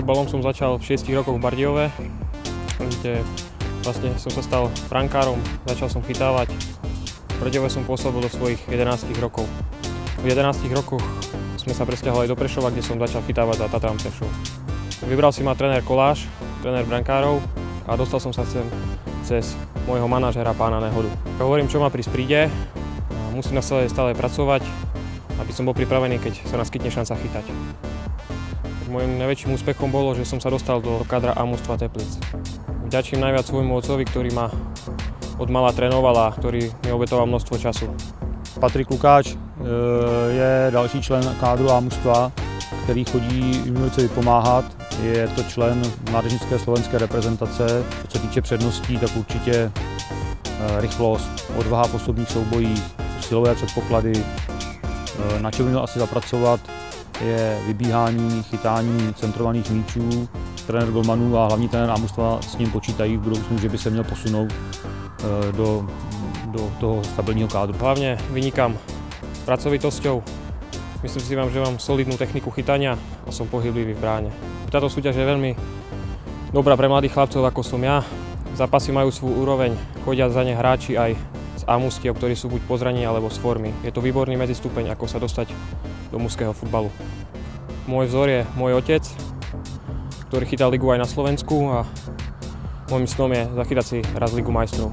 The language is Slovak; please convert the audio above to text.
Futbalom som začal v 6 rokoch v Bardejove, kde vlastne som sa stal brankárom, začal som chytávať. V Bardejove som pôsobil do svojich 11 rokov. V 11 rokoch sme sa presťahovali do Prešova, kde som začal chytávať za Tatran Prešov. Vybral si ma tréner Koláš, tréner brankárov a dostal som sa sem cez môjho manažera pána Nehodu. Hovorím, čo ma prísť príde, musím na sebe stále pracovať, aby som bol pripravený, keď sa naskytne šanca chytať. Mojím najväčším úspechom bolo, že som sa dostal do kádra A mužstva Teplíc. Vďačím najviac svojmu otcovi, ktorý ma od mala trénoval a ktorý mi obetoval množstvo času. Patrik Lukáč je další člen kádru A mužstva, který chodí juniorce vypomáhat. Je to člen mládežnické slovenské reprezentace. Co se týče předností, tak určitě rychlost, odvaha v osobních soubojích, silové předpoklady. Na čem by měl asi zapracovat, je vybíhání, chytání centrovaných míčů. Trenér golmanů a hlavní trenér A mužstva s ním počítají v budoucnu, že by se měl posunout do toho stabilního kádru. Hlavne vynikám pracovitosťou. Myslím si, že mám solidnú techniku chytania a som pohyblivý v bráne. Táto súťaž je veľmi dobrá pre mladých chlapcov, ako som ja. Zápasy majú svoj úroveň, chodia za ne hráči aj z A mužstiev, ktorí sú buď po zranení alebo z formy. Je to výborný medzistupeň, ako sa dostať do mužského futbalu. Môj vzor je môj otec, ktorý chytal ligu aj na Slovensku a môjim snom je zachytať si raz Ligu majstrov.